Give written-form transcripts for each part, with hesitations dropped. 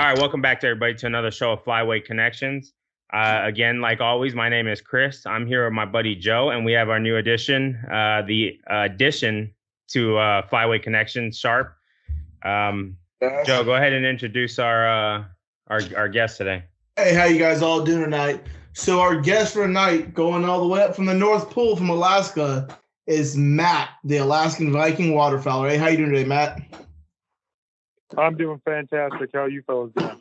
All right, welcome back to everybody to another show of Flyweight Connections. Again, like always, my name is Chris. I'm here with my buddy Joe, and we have our new addition, the addition to Flyweight Connections, Sharp. Joe, go ahead and introduce our guest today. Hey, how you guys all doing tonight? So our guest for tonight, going all the way up from the North Pole from Alaska, is Matt, the Alaskan Viking waterfowler. Hey, how you doing today, Matt? I'm doing fantastic. How are you fellas doing?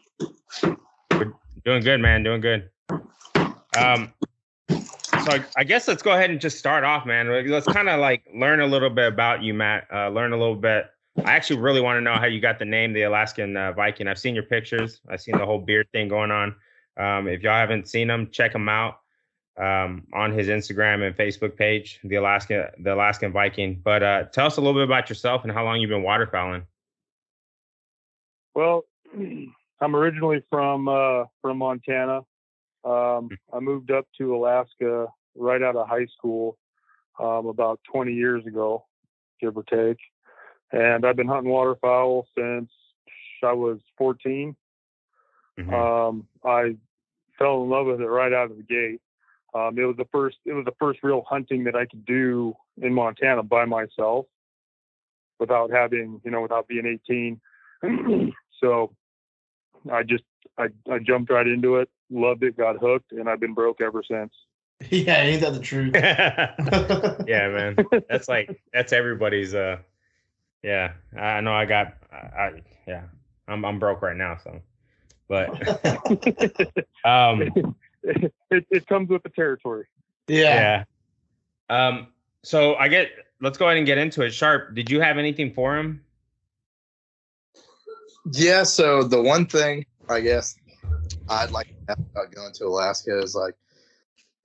We're doing good, man. Doing good. So I guess let's go ahead and just start off, man. Let's kind of like learn a little bit about you, Matt. Learn a little bit. I actually really want to know how you got the name, the Alaskan Viking. I've seen your pictures. I've seen the whole beard thing going on. If y'all haven't seen him, check him out on his Instagram and Facebook page, the Alaskan Viking. But tell us a little bit about yourself and how long you've been waterfowling. Well, I'm originally from Montana. I moved up to Alaska right out of high school about 20 years ago, give or take. And I've been hunting waterfowl since I was 14. Mm-hmm. I fell in love with it right out of the gate. It was the first real hunting that I could do in Montana by myself without being 18. So I jumped right into it, loved it, got hooked, and I've been broke ever since. Yeah, ain't that the truth? Yeah, man. That's everybody's. Yeah, I know. I'm broke right now, so. But it comes with the territory. Yeah. So let's go ahead and get into it. Sharp, did you have anything for him? Yeah, so the one thing I guess I'd like to ask about going to Alaska is like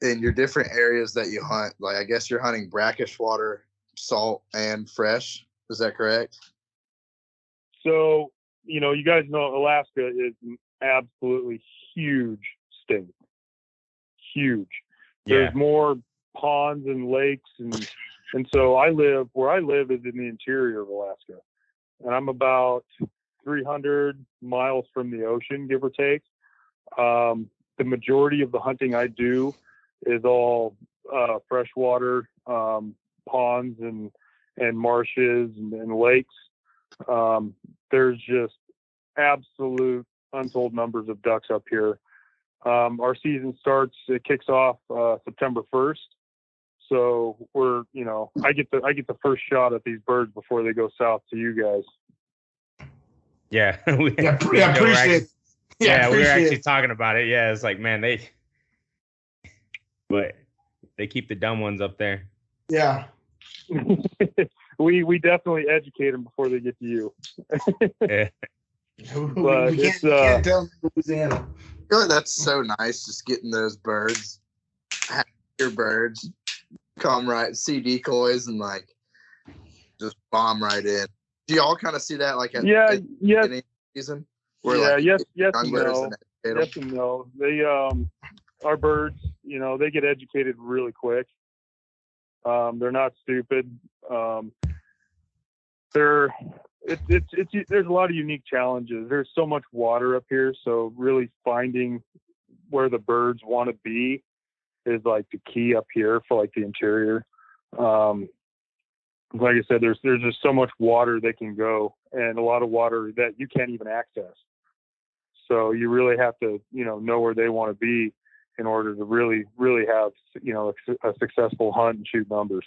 in your different areas that you hunt, like I guess you're hunting brackish water, salt, and fresh. Is that correct? So, you guys know Alaska is an absolutely huge state. Huge. There's more ponds and lakes and so where I live is in the interior of Alaska. And I'm about 300 miles from the ocean, give or take. The majority of the hunting I do is all freshwater ponds and marshes and lakes. There's just absolute untold numbers of ducks up here. Our season it kicks off September 1st. So I get the first shot at these birds before they go south to you guys. Yeah. Appreciate it. Yeah, we were actually talking about it. Yeah, it's like, man, they keep the dumb ones up there. Yeah. We definitely educate them before they get to you. Yeah. But we can't tell Louisiana. I feel like that's so nice, just getting those birds, your birds, come right, see decoys, and like just bomb right in. Do y'all kind of see that like at any season? Where, yes and no. Yes and no. They our birds, they get educated really quick. They're not stupid. There's a lot of unique challenges. There's so much water up here, so really finding where the birds want to be is like the key up here for like the interior. Like I said, there's just so much water they can go, and a lot of water that you can't even access. So you really have to, know where they want to be in order to really, really have, a successful hunt and shoot numbers.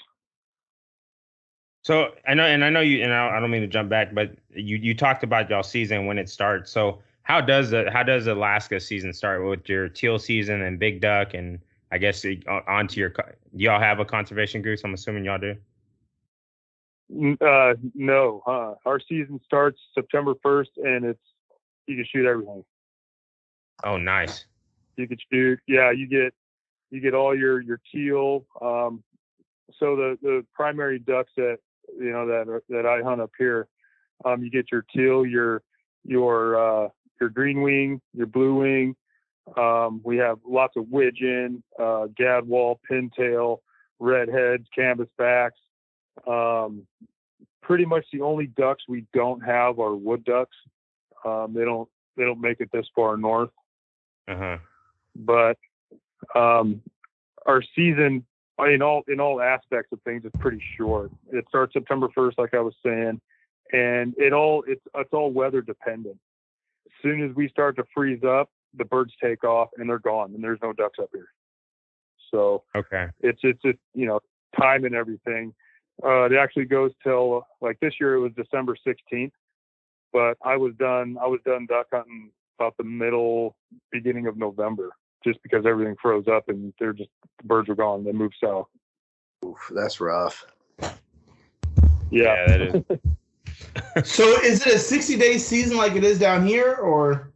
So I know you, and I don't mean to jump back, but you talked about y'all season when it starts. So how does Alaska season start with your teal season and big duck, and I guess onto do y'all have a conservation goose? I'm assuming y'all do. No, our season starts September 1st, and you can shoot everything. Oh, nice. You can shoot. Yeah, you get all your teal. So the primary ducks that I hunt up here, you get your teal, your green wing, your blue wing. We have lots of widgeon, gadwall, pintail, redheads, canvasbacks. Pretty much the only ducks we don't have are wood ducks. They don't make it this far north. Uh-huh. But our season, in all aspects of things, is pretty short. It starts September 1st, like I was saying, and it's all weather dependent. As soon as we start to freeze up, the birds take off and they're gone, and there's no ducks up here. So okay, it's just time and everything. It actually goes till, like, this year it was December 16th, but I was done duck hunting about the beginning of November, just because everything froze up and the birds were gone. They moved south. Oof, that's rough. Yeah, that is. So is it a 60-day season like it is down here, or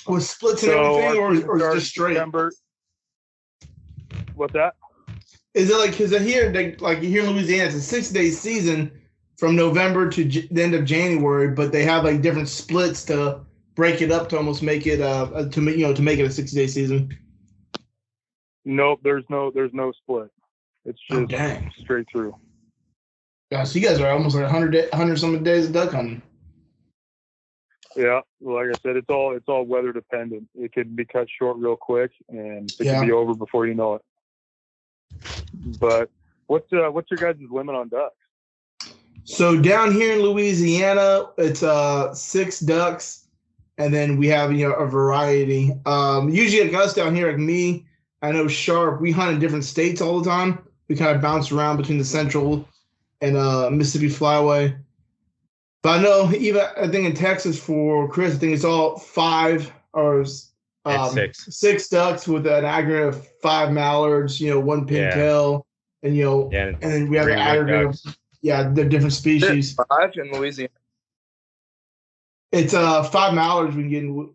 with splits and everything, or is it just straight? December. What's that? Is it like, because here in Louisiana, it's a 60-day season from November to the end of January, but they have like different splits to break it up to almost make it to make it a 60-day season. Nope, there's no split. It's just straight through. Yeah, so you guys are almost like 100 something days of duck hunting. Yeah, like I said, it's all weather dependent. It can be cut short real quick, and it can be over before you know it. But what's your guys' limit on ducks? So down here in Louisiana, it's 6 ducks, and then we have a variety. Usually like us down here, like me, I know Sharp, we hunt in different states all the time. We kind of bounce around between the Central and Mississippi Flyway. But I know I think in Texas for Chris, I think it's all 5 or 6 ducks with an aggregate of 5 mallards, 1 pintail, and and then we have an aggregate of they're different species. 5 in Louisiana. It's 5 mallards we can get in.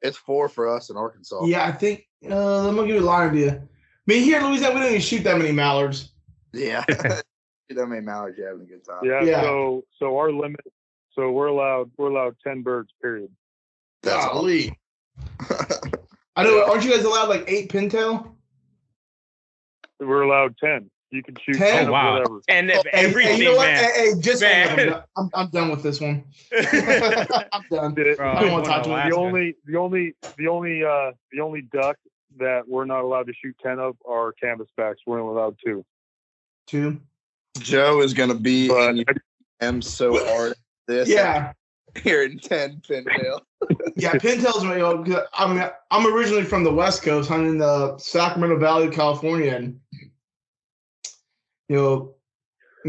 It's 4 for us in Arkansas. Yeah, I think let me give you a line idea. I mean, here in Louisiana, we don't even shoot that many mallards. Yeah. That many mallards, you're having a good time. Yeah. So our limit. So we're allowed 10 birds. Period. That's golly. I know. Aren't you guys allowed like 8 pintail? We're allowed 10. You can shoot 10? 10 Oh, wow. whatever. And everything, you know what? man. Hey, just man. I'm done with this one. I'm done. Bro, I don't want to talk to The you. only duck that we're not allowed to shoot 10 of are canvasbacks. We're only allowed 2. 2. Joe is going to be in UM so hard. Here in 10 pintail. Yeah, pintails. I'm originally from the West Coast, hunting in the Sacramento Valley of California, and in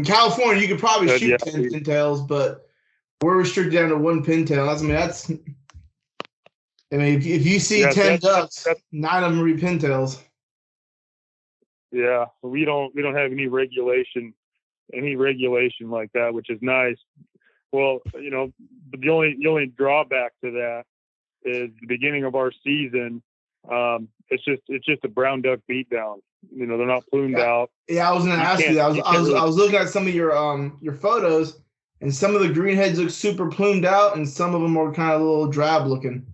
California you could probably shoot 10 pintails, but we're restricted down to 1 pintail. If you see 10 ducks, 9 of them will be pintails. Yeah, we don't have any regulation like that, which is nice. Well, but the only drawback to that is the beginning of our season. It's just a brown duck beatdown. They're not plumed out. Yeah, I was going to ask you that. I was looking at some of your photos, and some of the greenheads look super plumed out, and some of them are kind of a little drab looking.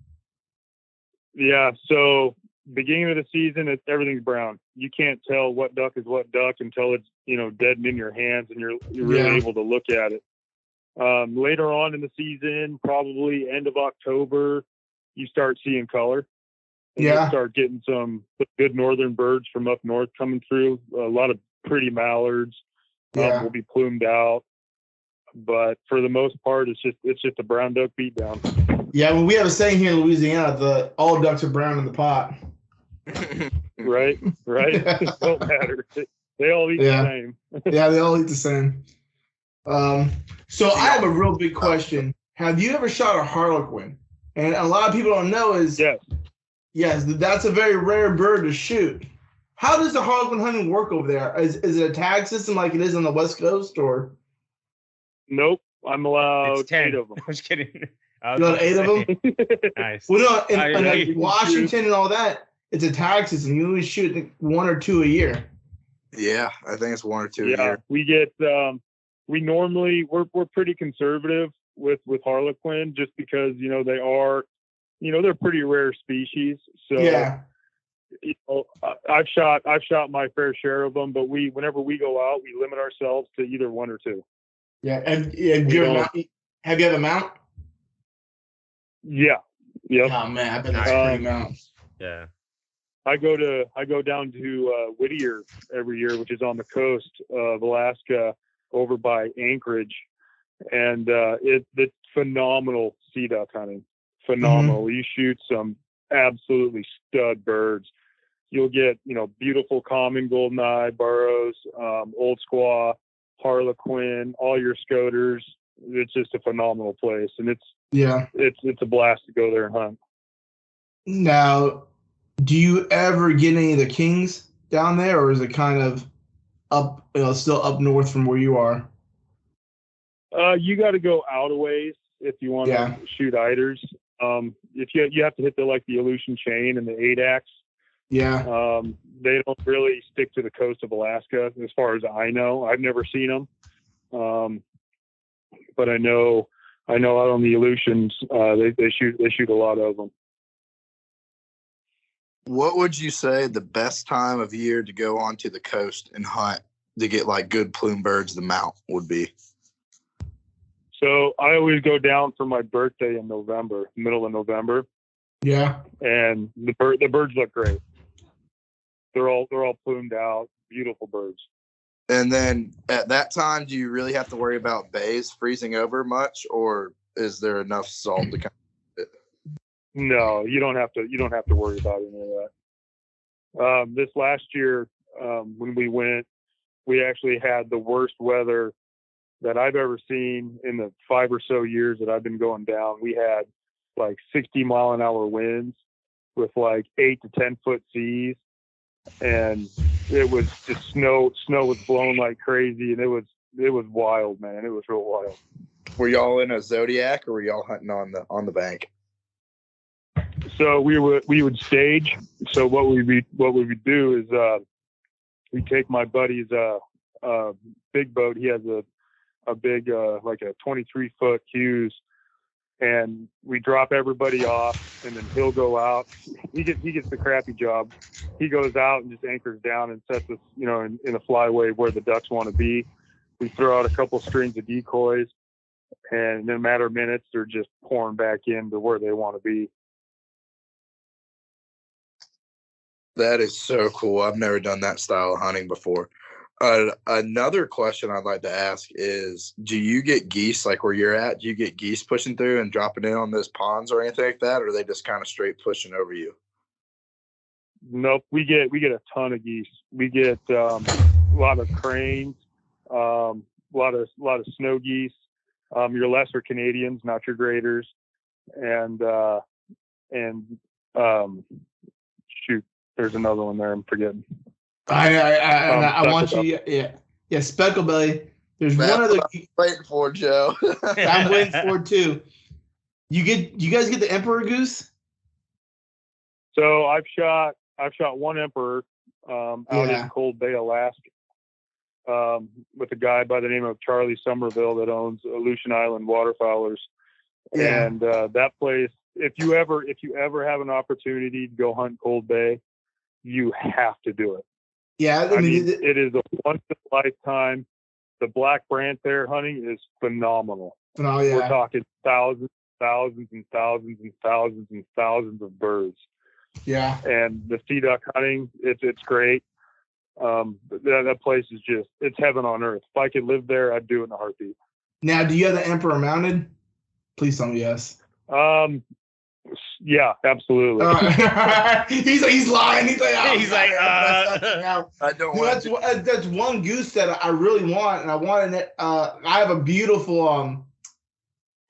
Yeah. So beginning of the season, everything's brown. You can't tell what duck is what duck until it's dead and in your hands, and you're really able to look at it. Later on in the season, probably end of October, you start seeing color. And you start getting some good northern birds from up north coming through. A lot of pretty mallards will be plumed out, but for the most part, it's just a brown duck beatdown. Yeah, well, we have a saying here in Louisiana: all ducks are brown in the pot. Right. It don't matter. They all eat the same. Yeah, they all eat the same. So I have a real big question. Have you ever shot a Harlequin? And a lot of people don't know is yes, that's a very rare bird to shoot. How does the Harlequin hunting work over there? Is it a tag system like it is on the West Coast, or? Nope, I'm allowed 8 of them. I'm just kidding. You got 8 of them? Nice. Well, no, in like Washington and all that, it's a tag system. You only shoot 1 or 2 a year. Yeah, I think it's 1 or 2 a year. We get we're pretty conservative with Harlequin, just because they are they're pretty rare species. So I've shot my fair share of them, but whenever we go out, we limit ourselves to either 1 or 2. Yeah. Have you had a mount? Yeah. Yep. Oh man, I bet that's a pretty mount. Yeah. I go down to Whittier every year, which is on the coast of Alaska, over by Anchorage, and it's phenomenal sea duck hunting. Phenomenal. You shoot some absolutely stud birds. You'll get beautiful common goldeneye, burrows, old squaw, Harlequin, all your scoters. It's just a phenomenal place, and it's a blast to go there and hunt. Now, do you ever get any of the kings down there, or is it kind of up, still up north from where you are? You got to go out a ways if you want to shoot eiders. If you have to hit the Aleutian chain and the 8-ax. Yeah. They don't really stick to the coast of Alaska, as far as I know. I've never seen them, but I know out on the Aleutians, they shoot a lot of them. What would you say the best time of year to go onto the coast and hunt to get good plume birds to mount would be? So I always go down for my birthday in November, middle of November. Yeah. And the birds look great. They're all plumed out, beautiful birds. And then at that time, do you really have to worry about bays freezing over much, or is there enough salt to kind of No, you don't have to worry about any of that. This last year, when we went, we actually had the worst weather that I've ever seen in the 5 or so years that I've been going down. We had 60-mile-an-hour winds with 8 to 10 foot seas, and it was just snow was blowing like crazy, and it was wild, man. It was real wild. Were y'all in a Zodiac, or were y'all hunting on the bank? So we would stage. So what we would do is we take my buddy's big boat. He has a big a 23-foot Hughes, and we drop everybody off, and then he'll go out. He gets the crappy job. He goes out and just anchors down and sets us in a flyway where the ducks want to be. We throw out a couple strings of decoys, and in a matter of minutes they're just pouring back into where they want to be. That is so cool. I've never done that style of hunting before. Another question I'd like to ask is, do you get geese where you're at? Do you get geese pushing through and dropping in on those ponds or anything like that, or are they just kind of straight pushing over you? Nope, we get a ton of geese. We get a lot of cranes, a lot of snow geese, your lesser Canadians, not your graders, and shoot, there's another one there I'm forgetting. I want you. Yeah, speckle belly. There's one other. I'm waiting for, Joe. I'm waiting for it too. You guys get the emperor goose? So I've shot one emperor out in Cold Bay, Alaska, with a guy by the name of Charlie Somerville that owns Aleutian Island Waterfowlers. Yeah. And that place, if you ever have an opportunity to go hunt Cold Bay, you have to do it. Yeah, I mean, it is a once in a lifetime. The black brant there hunting is phenomenal. Oh yeah. We're talking thousands and thousands and thousands and thousands of birds. Yeah. And the sea duck hunting, it's great. That place is it's heaven on earth. If I could live there, I'd do it in a heartbeat. Now, do you have the emperor mounted? Please tell me yes. Yeah, absolutely. He's lying. He's like, I don't want. That's one goose that I really want, and I wanted it. I have a beautiful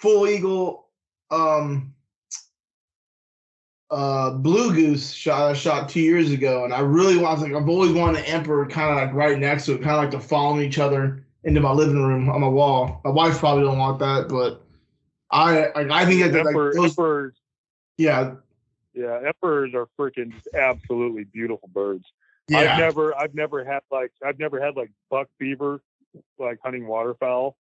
full eagle blue goose shot 2 years ago, and I really want. I've always wanted an emperor kind of right next to it, kind of to following each other into my living room on my wall. My wife probably don't want that, but I think that emperors. Yeah, emperors are freaking absolutely beautiful birds. Yeah. I've never had buck beaver hunting waterfowl.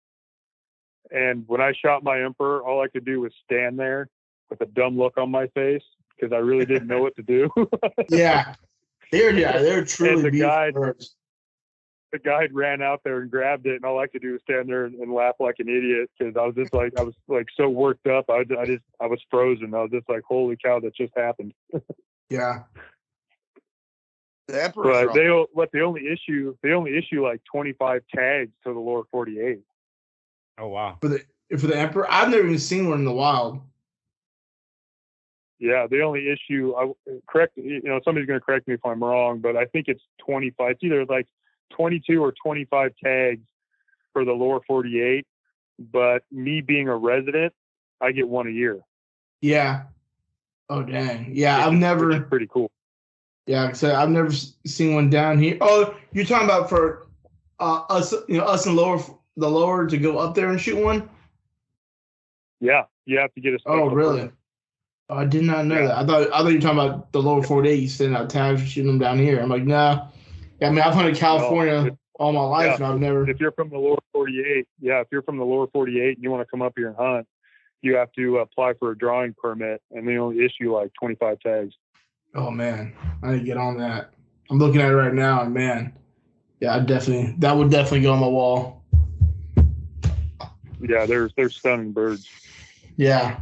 And when I shot my emperor, all I could do was stand there with a dumb look on my face because I really didn't know what to do. They're truly beautiful birds. the guide ran out there and grabbed it, and all I could do was stand there and laugh like an idiot because I was so worked up. I was frozen. I was just like, holy cow, that just happened. Yeah. But they only issue like 25 tags to the lower 48. Oh wow. For the Emperor, I've never even seen one in the wild. Yeah, they only issue. Somebody's going to correct me if I'm wrong, but I think it's 25. It's either like 22 or 25 tags for the lower 48. But me being a resident, I get one a year. Yeah. Oh dang. Yeah, which is pretty cool. Yeah, so I've never seen one down here. Oh, you're talking about for us in the lower to go up there and shoot one? Yeah, you have to get a special. Oh, really? Permit. Oh, I did not know that. I thought you were talking about the lower 48. You sending out tags and shooting them down here. I'm like, nah. Yeah, I mean, I've hunted California all my life, and I've never. If you're from the lower 48, if you're from the lower 48 and you want to come up here and hunt, you have to apply for a drawing permit, and they only issue like 25 tags. Oh man, I need to get on that. I'm looking at it right now, and man, yeah, that would definitely go on my wall. Yeah, they're stunning birds. Yeah.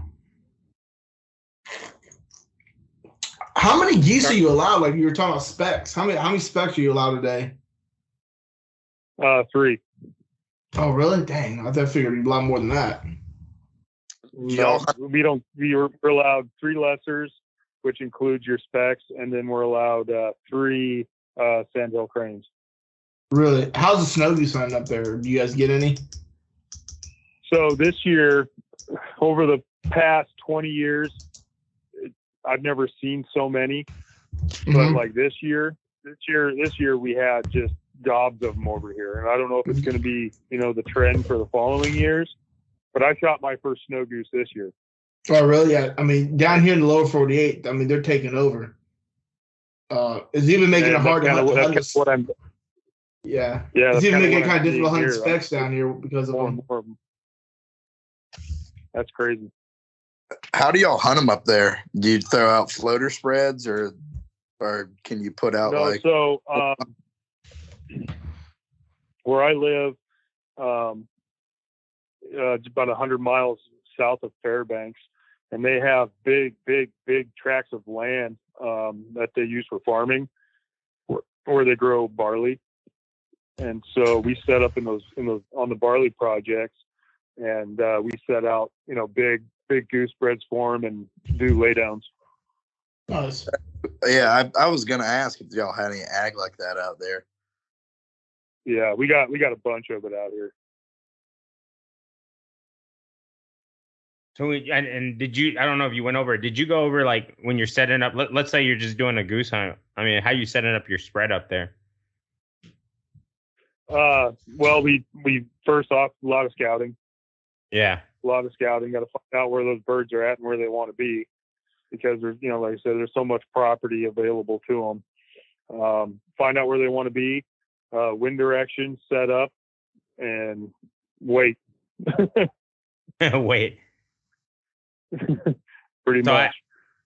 How many geese are you allowed? Like you were talking about specs. How many specs are you allowed a day? 3. Oh really? Dang, I figured you'd be a lot more than that. No, we're allowed 3 lessers, which includes your specs, and then we're allowed 3 sandhill cranes. Really? How's the snow goose hunting up there? Do you guys get any? So this year, over the past 20 years, I've never seen so many. But like this year we had just gobs of them over here, and I don't know if it's going to be the trend for the following years. But I shot my first snow goose this year. Oh, really? Yeah. I mean, down here in the lower 48, I mean, they're taking over. It's even making it hard to hunt. Yeah. It's even making it kind of difficult hunting specs down here because of them. That's crazy. How do y'all hunt them up there? Do you throw out floater spreads, or can you put out So where I live, it's about 100 miles south of Fairbanks, and they have big tracts of land that they use for farming, where they grow barley. And so we set up in those on the barley projects, and we set out big goose spreads for them and do laydowns. Nice. Yeah, I was gonna ask if y'all had any ag like that out there. Yeah, we got a bunch of it out here. So and did you? I don't know if you went over. Did you go over like when you're setting up? Let's say you're just doing a goose hunt. I mean, how you setting up your spread up there? Well, we first off a lot of scouting. Yeah, a lot of scouting. Got to find out where those birds are at and where they want to be, because there's like I said, there's so much property available to them. Find out where they want to be, wind direction, set up, and wait. Wait. Pretty much.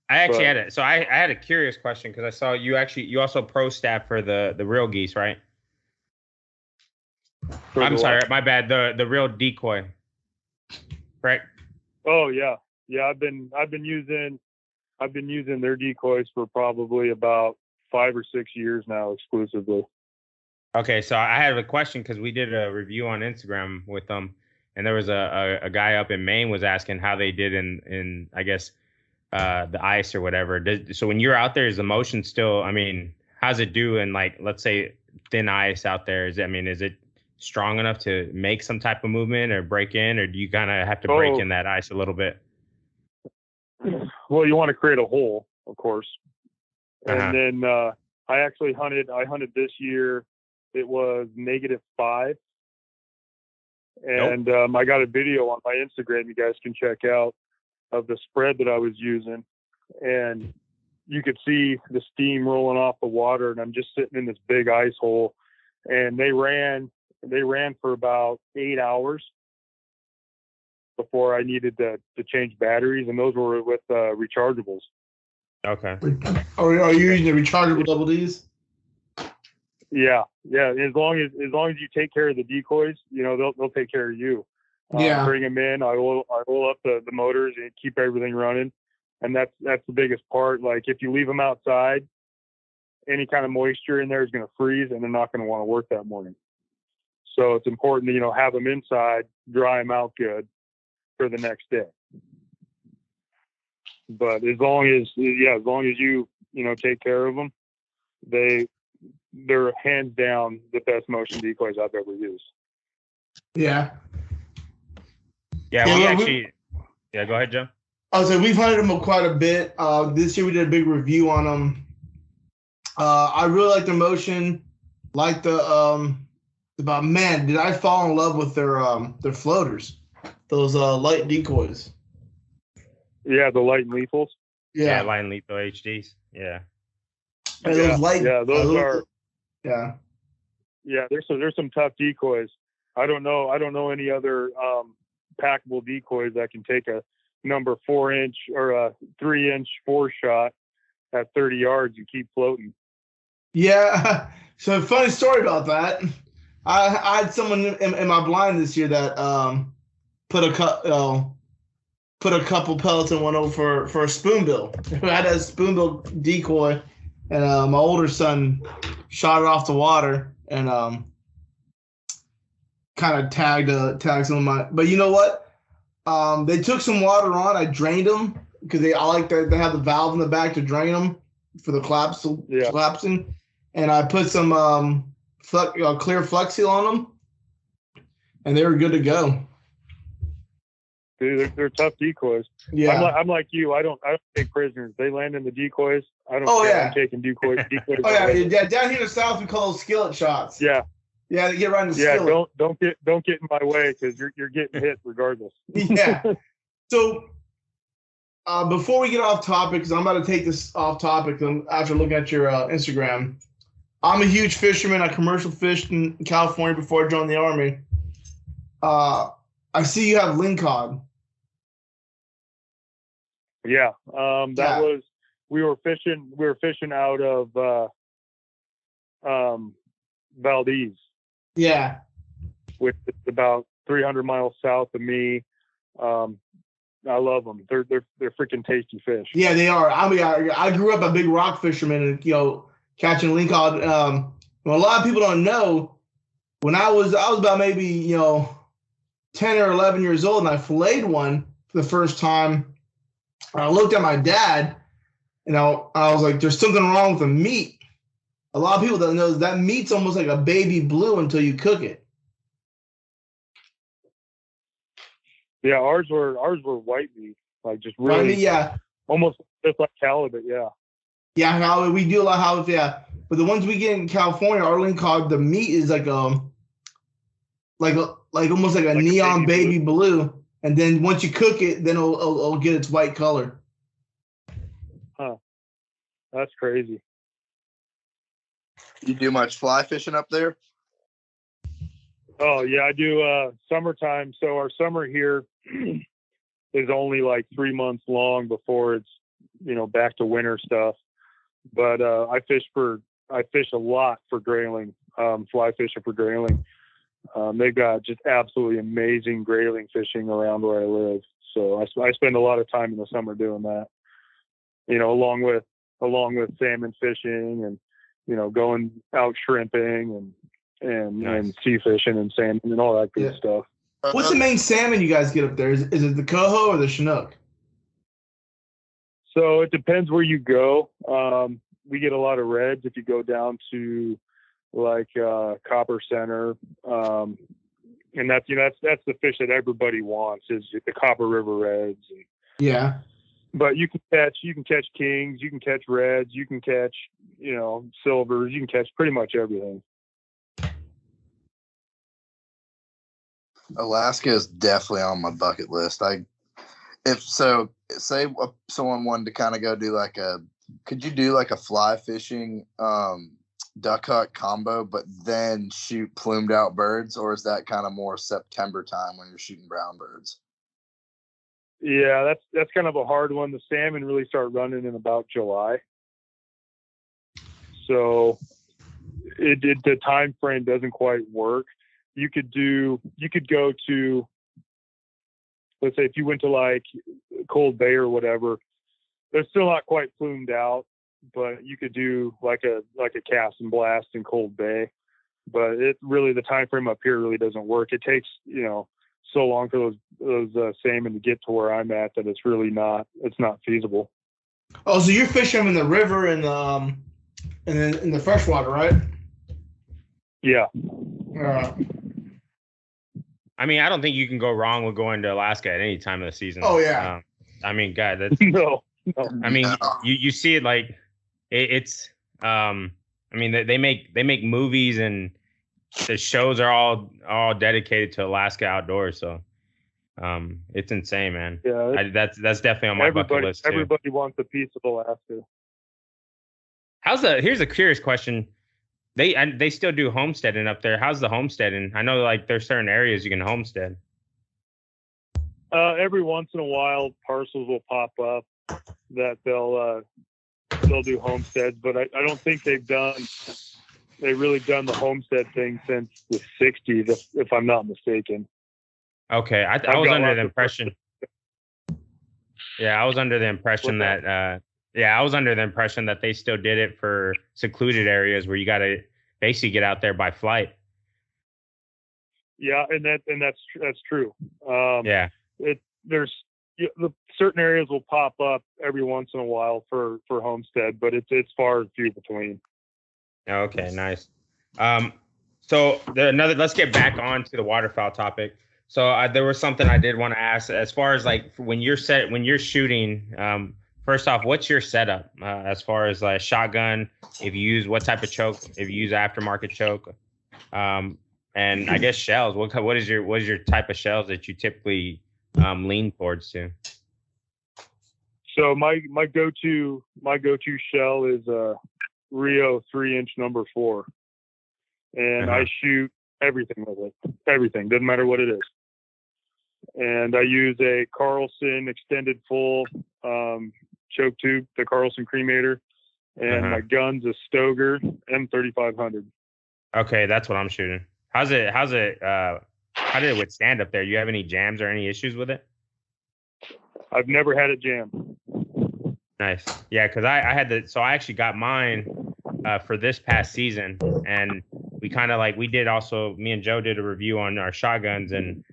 I actually had it. So I had a curious question because I saw you also pro staff for the real geese, right? I'm sorry, my bad. The real decoy, right? Oh yeah. I've been using their decoys for probably about 5 or 6 years now exclusively. Okay, so I have a question because we did a review on Instagram with them, and there was a guy up in Maine was asking how they did in I guess the ice or whatever. So when you're out there, is the motion still? I mean, how's it do in like let's say thin ice out there? Is it strong enough to make some type of movement or break in, or do you kind of have to break in that ice a little bit? Well, you want to create a hole, of course. And then I hunted this year. It was -5. And I got a video on my Instagram you guys can check out of the spread that I was using. And you could see the steam rolling off the water, and I'm just sitting in this big ice hole. And they ran for about 8 hours before I needed to change batteries, and those were with rechargeables. Okay. Are you using the rechargeable double Ds? Yeah. As long as you take care of the decoys, they'll take care of you. Yeah. Bring them in. I roll up the motors and keep everything running, and that's the biggest part. Like if you leave them outside, any kind of moisture in there is going to freeze, and they're not going to want to work that morning. So it's important to have them inside, dry them out good for the next day. But as long as you take care of them, they're hands down the best motion decoys I've ever used. Yeah. Yeah, we actually. Yeah, go ahead, Joe. I was like, we've hunted them quite a bit. This year we did a big review on them. I really like their motion. Like but man, did I fall in love with their floaters? Those light decoys. Yeah, the light and lethals. Yeah, light and lethal HDs. Yeah. And those light. Yeah, those are. Yeah. Yeah, there's some tough decoys. I don't know any other packable decoys that can take a number 4-inch or a 3-inch 4-shot at 30 yards and keep floating. Yeah. So funny story about that. I had someone in my blind this year that put a couple pellets in one over for a spoonbill. I had a spoonbill decoy, and my older son shot it off the water and kind of tagged some of my. But you know what? They took some water on. I drained them because they have the valve in the back to drain them for the collapsing. And I put some clear Flex Seal on them, and they were good to go. Dude, they're tough decoys. Yeah, I'm like you. I don't take prisoners. They land in the decoys. I don't. I'm taking decoys. Yeah. Down here in the South, we call those skillet shots. Yeah. Yeah, they get right in the skillet. Don't get in my way because you're getting hit regardless. Yeah. So before we get off topic, because I'm about to take this off topic after looking at your Instagram. I'm a huge fisherman. I commercial fished in California before I joined the Army. I see you have lingcod. Yeah. Was we were fishing out of Valdez. Yeah. Which is about 300 miles south of me. I love them. They're freaking tasty fish. Yeah, they are. I mean, I grew up a big rock fisherman, and catching lingcod. A lot of people don't know. When I was about maybe 10 or 11 years old, and I filleted one for the first time. And I looked at my dad, and I was like, "There's something wrong with the meat." A lot of people don't know that meat's almost like a baby blue until you cook it. Yeah, ours were white meat, like just really, almost just like halibut. Yeah. Yeah, halibut. We do a lot of halibut. Yeah, but the ones we get in California, our lingcod, the meat is like almost like a neon baby blue, and then once you cook it, then it'll get its white color. Huh. That's crazy. You do much fly fishing up there? Oh yeah, I do. Summertime. So our summer here is only like 3 months long before it's back to winter stuff. But I fish a lot for grayling. Fly fishing for grayling. They've got just absolutely amazing grayling fishing around where I live. So I spend a lot of time in the summer doing that. Along with salmon fishing and going out shrimping and sea fishing and salmon and all that good stuff. What's the main salmon you guys get up there? Is it the coho or the chinook? So it depends where you go. We get a lot of reds if you go down to like Copper Center, and that's the fish that everybody wants is the Copper River reds. Yeah. But you can catch kings, you can catch reds, you can catch silvers, you can catch pretty much everything. Alaska is definitely on my bucket list. Say someone wanted to kind of go do could you do like a fly fishing duck hunt combo, but then shoot plumed out birds, or is that kind of more September time when you're shooting brown birds? Yeah, that's kind of a hard one. The salmon really start running in about July. So the time frame doesn't quite work. You could go to, let's say if you went to like Cold Bay or whatever, they're still not quite plumed out, but you could do like a cast and blast in Cold Bay. But the time frame up here really doesn't work. It takes, so long for those salmon to get to where I'm at that it's not feasible. Oh, so you're fishing them in the river and then in the freshwater, right? Yeah. I mean, I don't think you can go wrong with going to Alaska at any time of the season. Oh yeah. I mean, God, that's no. I mean, you see it like it's. I mean, they make movies and the shows are all dedicated to Alaska outdoors. So, it's insane, man. Yeah, that's definitely on my bucket list too. Everybody wants a piece of Alaska. Here's a curious question. They still do homesteading up there. How's the homesteading? I know like there's certain areas you can homestead. Every once in a while, parcels will pop up that they'll do homesteads, but I don't think they've really done the homestead thing since the 60s, if I'm not mistaken. Okay, I was under the impression. Yeah, I was under the impression that. I was under the impression that they still did it for secluded areas where you got to basically get out there by flight. Yeah, and that's true. There's certain areas will pop up every once in a while for homestead, but it's far and few between. Okay, nice. So let's get back on to the waterfowl topic. So there was something I did want to ask as far as like when you're shooting. First off, what's your setup as far as like shotgun? If you use what type of choke? If you use aftermarket choke, and I guess shells. What is your type of shells that you typically lean towards to? So my go-to shell is a Rio 3-inch number 4, and I shoot everything with it. Everything, doesn't matter what it is. And I use a Carlson extended full choke tube, the Carlson cremator, and my gun's a Stoger M3500. Okay, that's what I'm shooting. How did it withstand up there? Do you have any jams or any issues with it? I've never had a jam. Nice. Yeah, because I had so I actually got mine for this past season, and we kind of me and Joe did a review on our shotguns and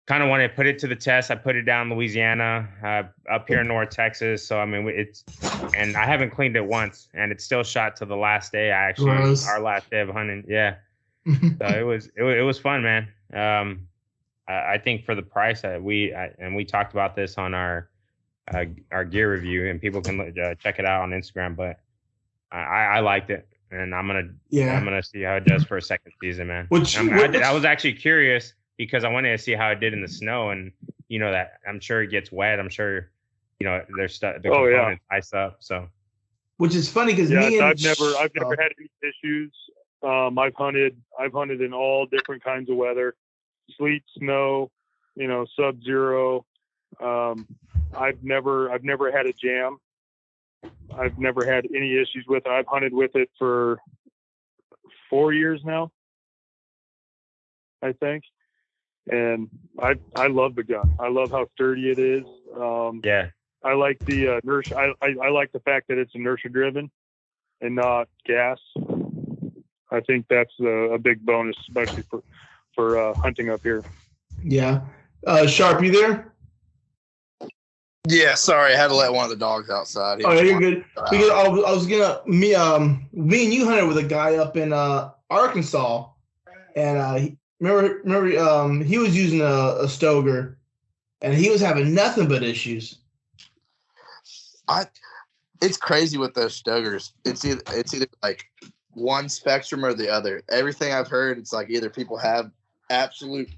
kind of wanted to put it to the test. I put it down in Louisiana, up here in North Texas. So, I mean, and I haven't cleaned it once, and it's still shot to the last day. Our last day of hunting. Yeah. So it was fun, man. I think for the price and we talked about this on our gear review, and people can check it out on Instagram, but I liked it, and I'm going to see how it does for a second season, man. I was actually curious, because I wanted to see how it did in the snow, and that I'm sure it gets wet. I'm sure there's stuff. The components ice up. So, which is funny because I've never had any issues. I've hunted in all different kinds of weather, sleet, snow, sub-zero. I've never had a jam. I've never had any issues with it. I've hunted with it for 4 years now, I think. And I love the gun. I love how sturdy it is. I like the inertia. I like the fact that it's inertia driven and not gas. I think that's a big bonus, especially for hunting up here. Yeah. Sharp, you there? Yeah, sorry, I had to let one of the dogs outside. Oh, yeah, you're good. Because I was gonna me and you hunted with a guy up in Arkansas, and remember he was using a Stoger, and he was having nothing but issues. It's crazy with those Stogers. It's either like one spectrum or the other. Everything I've heard, it's like either people have absolute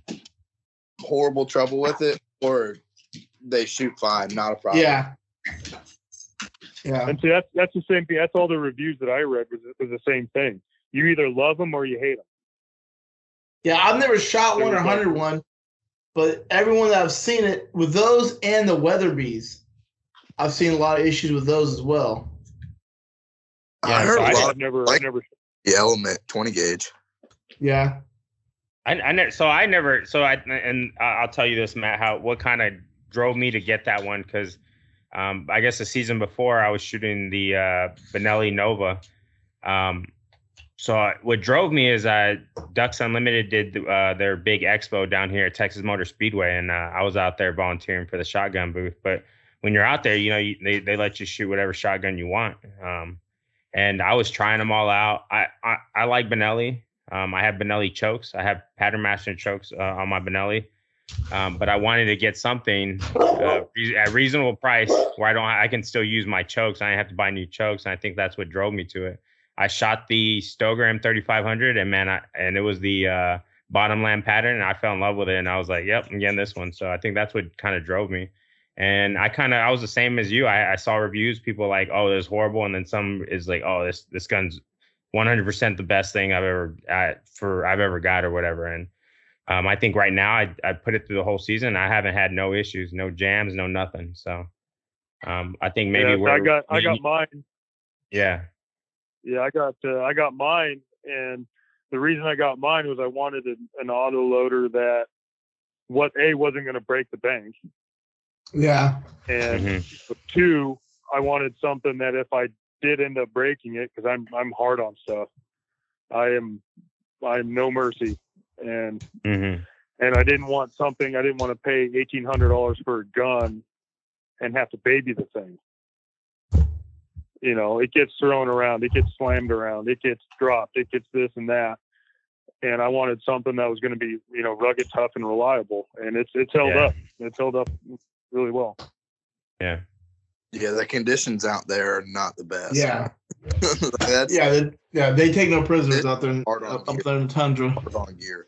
horrible trouble with it, or they shoot fine, not a problem. Yeah. And see, that's the same thing. That's all the reviews that I read was the same thing. You either love them or you hate them. Yeah, I've never shot one or hunted one, but everyone that I've seen it with those and the Weatherbees, I've seen a lot of issues with those as well. Yeah, I've never The Element 20 gauge. Yeah. I'll tell you this, Matt, what kind of drove me to get that one, because I guess the season before I was shooting the Benelli Nova. So what drove me is Ducks Unlimited did their big expo down here at Texas Motor Speedway, and I was out there volunteering for the shotgun booth. But when you're out there, they let you shoot whatever shotgun you want. And I was trying them all out. I like Benelli. I have Benelli chokes. I have Pattern Master chokes on my Benelli. But I wanted to get something at reasonable price where I can still use my chokes. I didn't have to buy new chokes. And I think that's what drove me to it. I shot the Stoker M3500, and man, and it was the bottomland pattern, and I fell in love with it. And I was like, "Yep, I'm getting this one." So I think that's what kind of drove me. And I was the same as you. I saw reviews, people like, "Oh, it's horrible," and then some is like, "Oh, this gun's 100% the best thing I've ever got," or whatever. And I think right now I put it through the whole season. I haven't had no issues, no jams, no nothing. So I think maybe I got mine. Yeah. Yeah, I got mine, and the reason I got mine was I wanted an auto loader that wasn't going to break the bank. Yeah. And two, I wanted something that if I did end up breaking it, because I'm hard on stuff, I'm no mercy, and I didn't want to pay $1,800 for a gun and have to baby the thing. It gets thrown around, it gets slammed around, it gets dropped, it gets this and that. And I wanted something that was going to be, rugged, tough, and reliable. And it's held up. It's held up really well. Yeah. Yeah, the conditions out there are not the best. Yeah. They take no prisoners out there in the tundra. Hard on gear.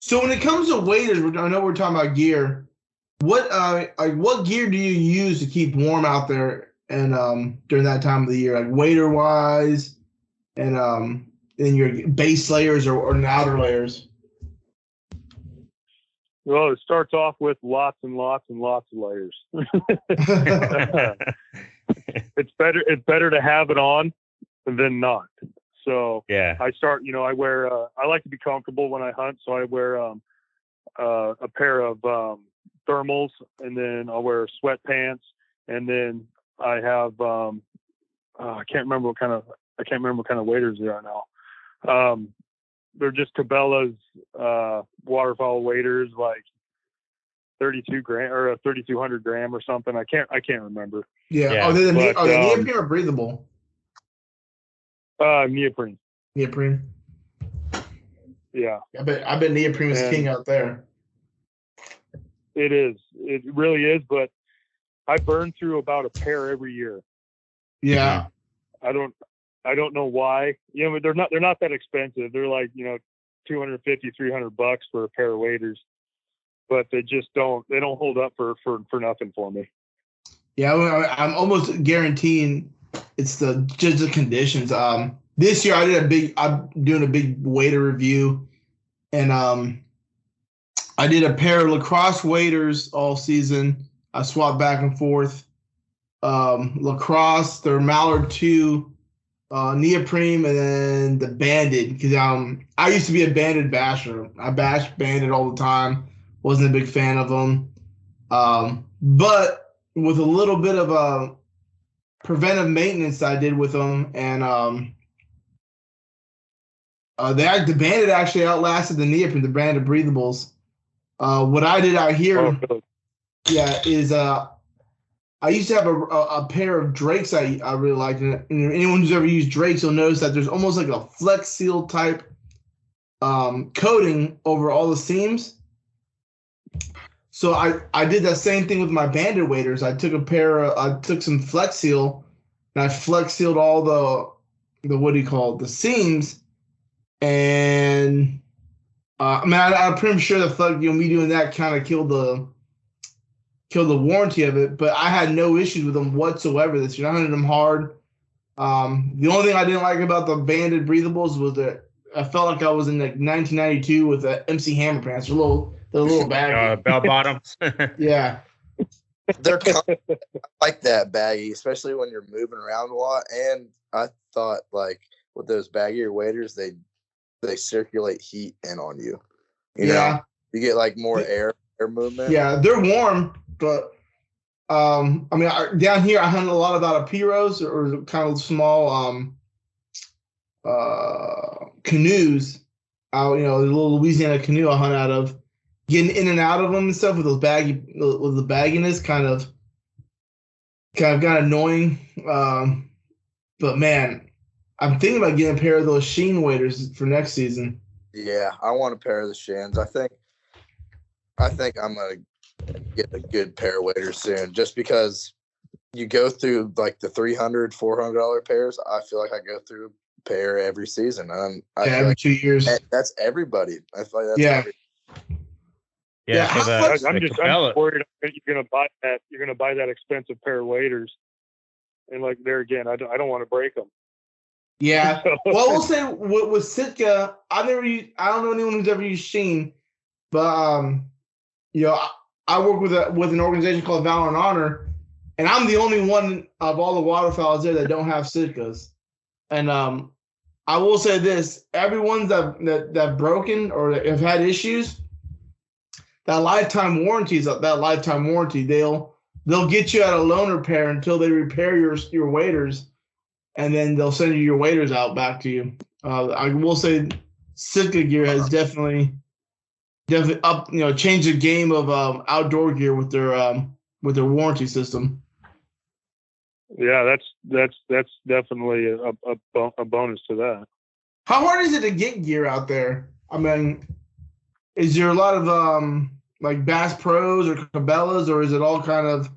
So when it comes to waders, I know we're talking about gear. What gear do you use to keep warm out there and during that time of the year, like wader wise, and in your base layers or outer layers? Well, it starts off with lots and lots and lots of layers. It's better to have it on than not. So yeah, I wear I like to be comfortable when I hunt, so I wear a pair of thermals, and then I'll wear sweatpants, and then I have I can't remember what kind of waders they are now. They're just Cabela's waterfowl waders, like 32 gram or 3,200 gram or something. I can't remember. Yeah. Are they neoprene or breathable? Neoprene. Neoprene. Yeah. I bet neoprene is king out there. It is. It really is. But I burn through about a pair every year. Yeah. I don't know why. They're not that expensive. They're like, $250, $300 for a pair of waders, but they don't hold up for nothing for me. Yeah. I'm almost guaranteeing it's just the conditions. This year I'm doing a big wader review, and I did a pair of lacrosse waders all season. I swapped back and forth. Lacrosse, their Mallard 2, neoprene, and then the banded, because I used to be a banded basher. I bashed banded all the time. Wasn't a big fan of them. But with a little bit of a preventive maintenance I did with them, and the banded actually outlasted the neoprene, the banded breathables. What I did out here, is I used to have a pair of Drakes I really liked. And anyone who's ever used Drakes will notice that there's almost like a Flex Seal type coating over all the seams. So I did that same thing with my banded waders. I took some Flex Seal and I Flex Sealed all the seams. And I'm pretty sure me doing that kind of killed the warranty of it, but I had no issues with them whatsoever this year. I hunted them hard. The only thing I didn't like about the banded breathables was that I felt like I was in like 1992 with the MC Hammer pants. They're a little baggy. Bell bottoms. Yeah. they're like that baggy, especially when you're moving around a lot. And I thought like with those baggier waders, they circulate heat in on you. You know, you get like more air movement. Yeah, they're warm, but I mean, down here I hunt a lot about Apiros or kind of small canoes. You know, the little Louisiana canoe I hunt out of. Getting in and out of them and stuff with the bagginess kind of got annoying. But man, I'm thinking about getting a pair of those Sheen waders for next season. Yeah, I want a pair of the Sheens. I think I'm gonna get a good pair of waders soon, just because you go through like the $300, $400 pairs. I feel like I go through a pair every season. Every like 2 years. That's everybody. I feel like that's everybody. Yeah, so I'm just worried you're gonna buy that. You're gonna buy that expensive pair of waders, and like there again, I don't want to break them. Yeah. Well, we'll say with Sitka, I don't know anyone who's ever used Sheen, but you know, I work with an organization called Valor and Honor, and I'm the only one of all the waterfowls there that don't have Sitkas. And I will say this: everyone's that broken or have had issues. That lifetime warranty. They'll get you at a loan repair until they repair your waders, and then they'll send you your waders out back to you. I will say Sitka gear has definitely up, changed the game of outdoor gear with their warranty system. Yeah, that's definitely a bonus to that. How hard is it to get gear out there? I mean, is there a lot of like Bass Pros or Cabela's, or is it all kind of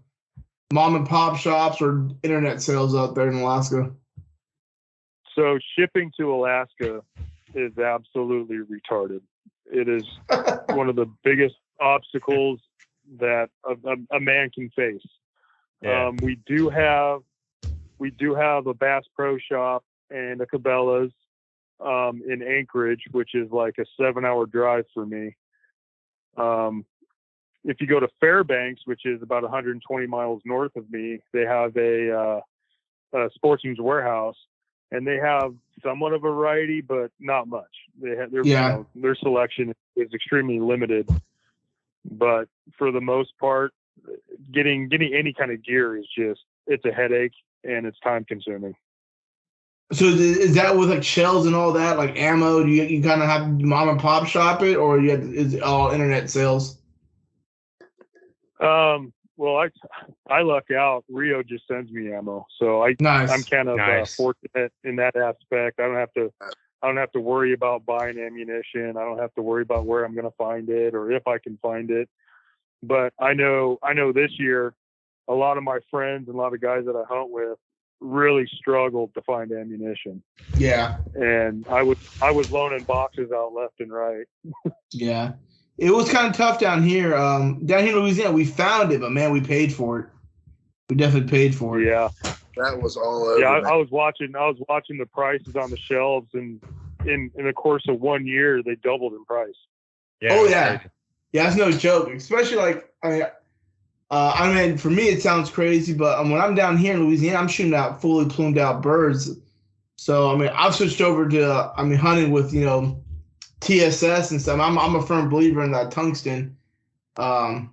mom and pop shops or internet sales out there in Alaska? So shipping to Alaska is absolutely retarded. It is one of the biggest obstacles that a man can face. Yeah. We do have a Bass Pro shop and a Cabela's in Anchorage, which is like a 7-hour drive for me. If you go to Fairbanks, which is about 120 miles north of me, they have a Sportsman's Warehouse, and they have somewhat of a variety, but not much. Their selection is extremely limited. But for the most part, getting any kind of gear is it's a headache and it's time consuming. So is that with like shells and all that, like ammo? Do you kind of have mom and pop shop it, or is it all internet sales? Well, I luck out. Rio just sends me ammo, so I'm kind of fortunate in that aspect. I don't have to worry about buying ammunition. I don't have to worry about where I'm going to find it or if I can find it. But I know this year, a lot of my friends and a lot of guys that I hunt with really struggled to find ammunition. Yeah. And I was loaning boxes out left and right. Yeah. It was kind of tough down here. Down here in Louisiana, we found it, but man, we paid for it. We definitely paid for it. Yeah. That was all over. Yeah, I was watching the prices on the shelves, and in the course of 1 year, they doubled in price. Yeah. Oh yeah. Yeah, that's no joke. Especially like I mean, for me it sounds crazy, but when I'm down here in Louisiana, I'm shooting out fully plumed out birds. So I mean, I've switched over to hunting with TSS and stuff. I'm a firm believer in that tungsten. Because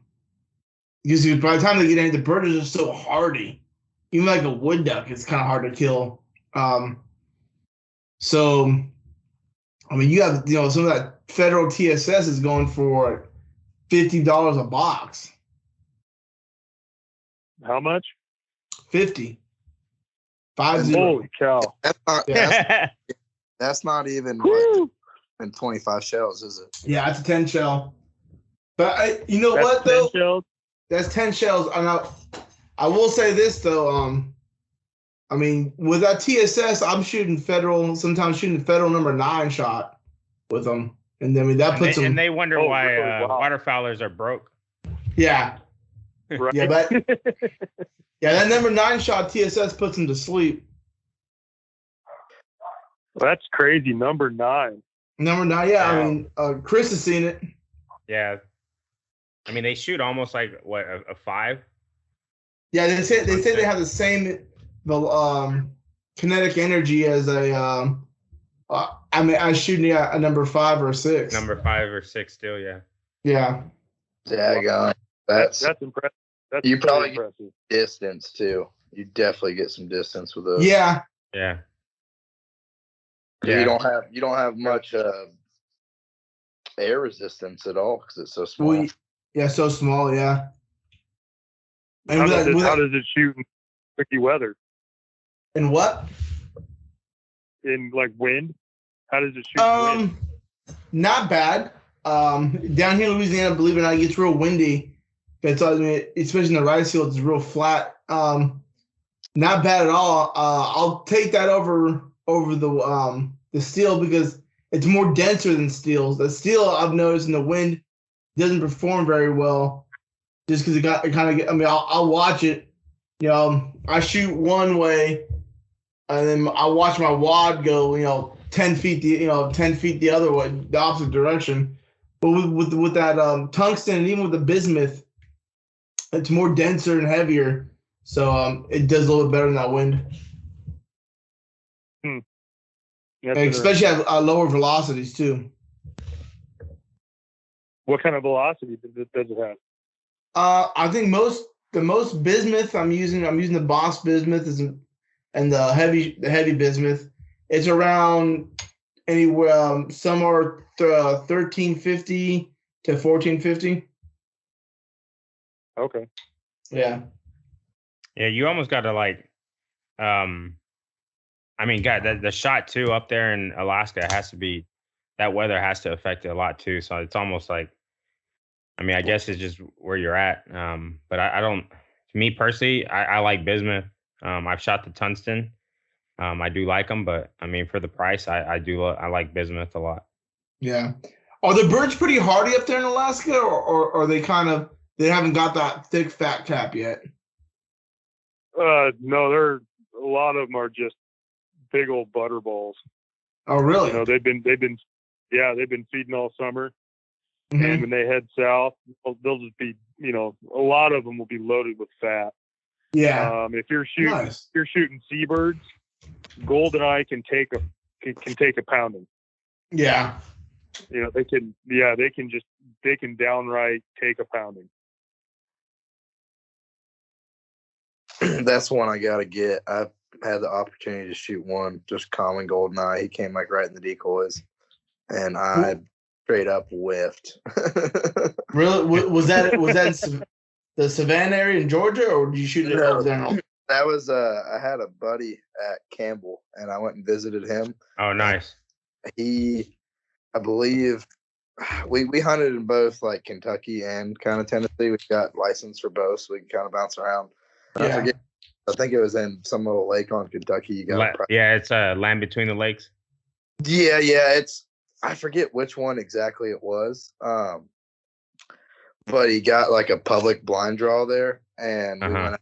by the time they get in, the birds are so hardy. Even like a wood duck, it's kind of hard to kill. So I mean, you have some of that federal TSS is going for $50 a box. How much? 50. 50. Holy cow! That's not even and 25 shells, is it? Yeah, that's a 10 shell. But you know what though? 10 shells? That's 10 shells. I will say this though. I mean, with that TSS, I'm sometimes shooting federal number 9 shot with them, and then that puts them. And they wonder why waterfowlers are broke. Yeah. Right. Yeah, that number 9 shot TSS puts them to sleep. That's crazy. Number 9. Number 9, yeah. Wow. I mean, Chris has seen it. Yeah. I mean, they shoot almost like, what, a 5? Yeah, they say they have the same kinetic energy as a I mean, I was shooting at a number 5 or 6. Number 5 or 6 still, yeah. Yeah. Daggone. That's impressive. That's you probably impressive. Get distance too. You definitely get some distance with those. Yeah. Yeah. You don't have much air resistance at all because it's so small. Well, yeah, so small. Yeah. And How does it shoot in tricky weather? In what? In like wind? How does it shoot in wind? Not bad. Down here in Louisiana, believe it or not, it gets real windy. It's, I mean, especially in the rice fields, it's real flat. Not bad at all. I'll take that over the steel because it's more denser than steel. The steel, I've noticed, in the wind doesn't perform very well, just because it kind of. I mean, I'll watch it. You know, I shoot one way, and then I watch my wad go. 10 feet. 10 feet the other way, the opposite direction. But with that tungsten and even with the bismuth, it's more denser and heavier, so it does a little bit better than that wind. Especially at lower velocities too. What kind of velocity does it have? I think the most bismuth I'm using the Boss bismuth and the heavy bismuth. It's around anywhere somewhere 1350 to 1450. Okay. Yeah. Yeah, you almost got to like, I mean, God, the shot too up there in Alaska has to be, that weather has to affect it a lot too. So it's almost like, I mean, I guess it's just where you're at. But I don't, me personally, I like bismuth. I've shot the tungsten. I do like them, but I mean, for the price, I like bismuth a lot. Yeah. Are the birds pretty hardy up there in Alaska, or are they they haven't got that thick fat cap yet? No, a lot of them are just big old butterballs. Oh, really? They've been feeding all summer. Mm-hmm. And when they head south, they'll just be, a lot of them will be loaded with fat. Yeah. If you're shooting seabirds, goldeneye can take a pounding. Yeah. They can downright take a pounding. That's one I gotta get. I've had the opportunity to shoot one, just common goldeneye. He came like right in the decoys, and I straight up whiffed. Really? Was that the Savannah area in Georgia, or did you shoot it over there? That was I had a buddy at Campbell, and I went and visited him. Oh, nice. I believe we hunted in both like Kentucky and kind of Tennessee. We got license for both, so we can kind of bounce around. Yeah. I think it was in some little lake on Kentucky. It's a land between the lakes. Yeah. I forget which one exactly it was. But he got like a public blind draw there, and we went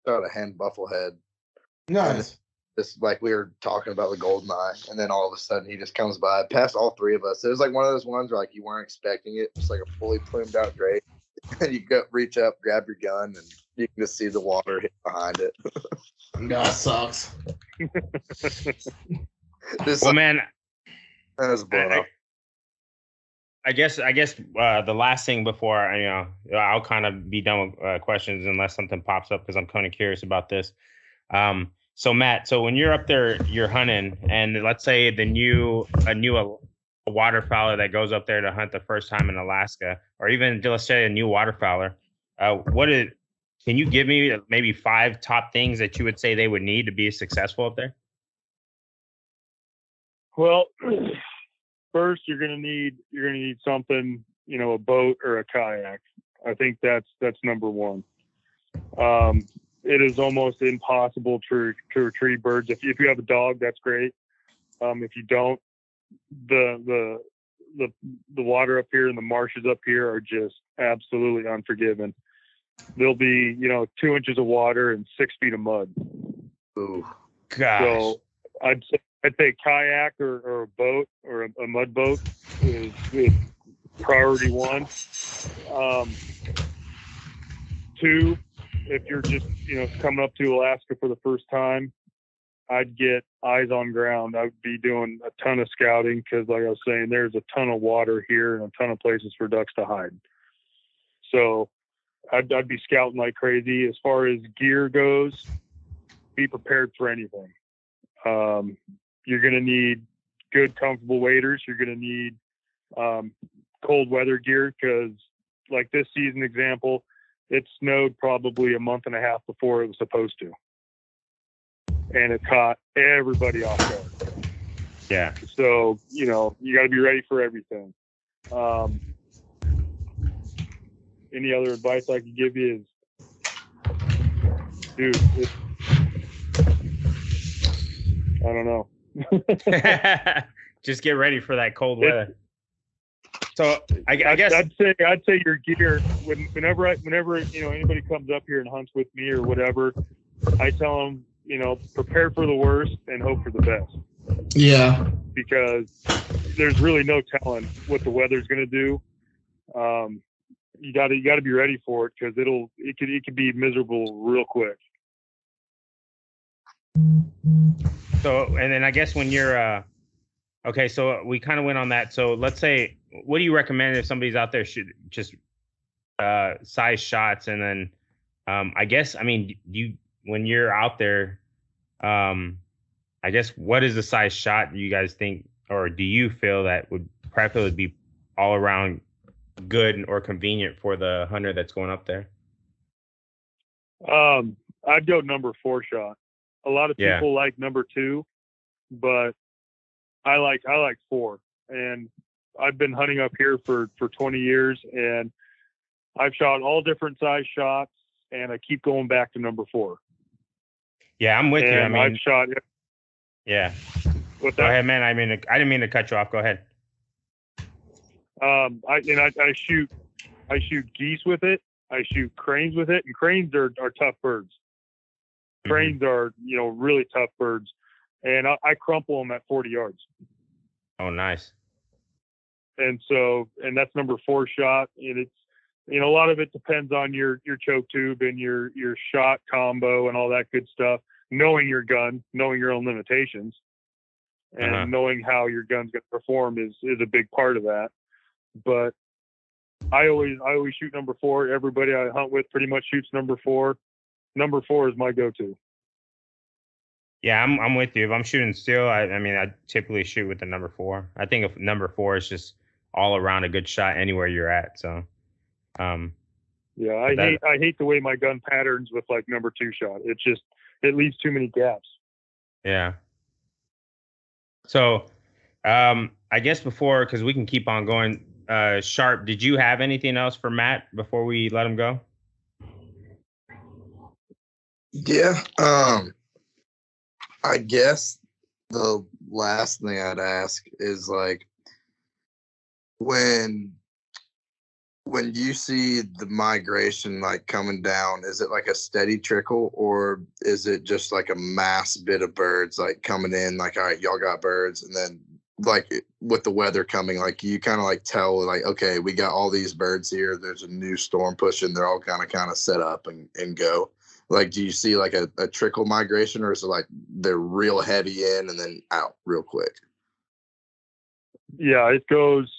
out a hen bufflehead. Nice. Just like we were talking about the goldeneye, and then all of a sudden he just comes by, past all three of us. It was like one of those ones where like you weren't expecting it. It's like a fully plumed out gray, and you reach up, grab your gun, and you can just see the water hit behind it. That sucks. Well, man, that was a blowout. I guess the last thing before I'll kind of be done with questions unless something pops up, because I'm kind of curious about this. So Matt, when you're up there, you're hunting, and let's say a waterfowler that goes up there to hunt the first time in Alaska, or even let's say a new waterfowler, can you give me maybe 5 top things that you would say they would need to be successful up there? Well, first you're gonna need something, a boat or a kayak. I think that's number one. It is almost impossible to retrieve birds. If you have a dog, that's great. If you don't, the water up here and the marshes up here are just absolutely unforgiving. There'll be 2 inches of water and 6 feet of mud. Ooh, gosh. So I'd say kayak or a boat or a mud boat is priority 1. 2, if you're just, coming up to Alaska for the first time, I'd get eyes on ground. I'd be doing a ton of scouting because, like I was saying, there's a ton of water here and a ton of places for ducks to hide. So I'd be scouting like crazy. As far as gear goes, be prepared for anything. You're going to need good, comfortable waders. You're going to need cold weather gear because, like this season example, it snowed probably a month and a half before it was supposed to. And it caught everybody off guard. Yeah. So, you got to be ready for everything. Any other advice I could give you is, dude, I don't know. Just get ready for that cold weather. So I guess I'd say your gear. Whenever anybody comes up here and hunts with me or whatever, I tell them, prepare for the worst and hope for the best. Yeah. Because there's really no telling what the weather's going to do. You got to be ready for it because it could be miserable real quick. So, and then I guess when you're okay, so we kind of went on that. So let's say, what do you recommend if somebody's out there should just size shots? And then I guess, when you're out there, I guess, what is the size shot you guys think, or do you feel that would probably be all around good or convenient for the hunter that's going up there? I'd go number 4 shot. A lot of people like number 2, but I like 4. And I've been hunting up here for 20 years, and I've shot all different size shots, and I keep going back to number 4. Yeah, I'm with you. I've shot. Yeah. What's Go that? ahead, man. I didn't mean to cut you off. Go ahead. I shoot geese with it. I shoot cranes with it, and cranes are tough birds. Cranes are, really tough birds, and I crumple them at 40 yards. Oh, nice. And that's number 4 shot. And it's, a lot of it depends on your choke tube and your shot combo and all that good stuff. Knowing your gun, knowing your own limitations, and knowing how your gun's going to perform is a big part of that. But I always shoot number 4. Everybody I hunt with pretty much shoots number 4. Number 4 is my go-to. Yeah, I'm with you. If I'm shooting still, I typically shoot with the number 4. I think if number 4 is just all around a good shot anywhere you're at. So, yeah, I hate the way my gun patterns with like number 2 shot. It leaves too many gaps. Yeah. So, I guess before, because we can keep on going, Sharp, did you have anything else for Matt before we let him go? Yeah. I guess the last thing I'd ask is like when you see the migration like coming down, is it like a steady trickle, or is it just like a mass bit of birds like coming in, like, all right, y'all got birds, and then like with the weather coming, like you kind of like tell like, okay, we got all these birds here, there's a new storm pushing, they're all kind of set up and go. Like, do you see like a trickle migration, or is it like they're real heavy in and then out real quick? Yeah, it goes.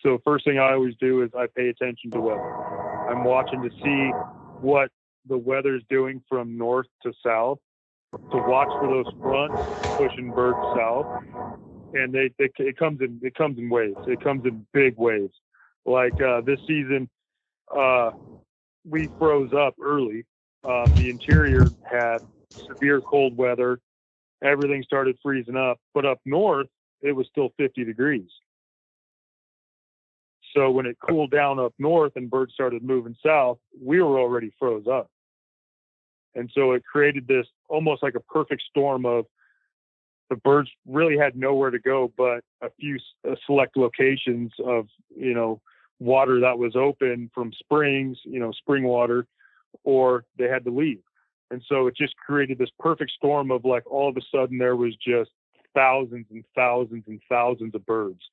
So first thing I always do is I pay attention to weather. I'm watching to see what the weather's doing from north to south, to watch for those fronts pushing birds south. And it comes in waves. It comes in big waves. Like this season, we froze up early. The interior had severe cold weather. Everything started freezing up. But up north, it was still 50 degrees. So when it cooled down up north and birds started moving south, we were already froze up. And so it created this almost like a perfect storm of the birds really had nowhere to go but a few select locations of, water that was open from springs, spring water, or they had to leave. And so it just created this perfect storm of like all of a sudden there was just thousands and thousands and thousands of birds.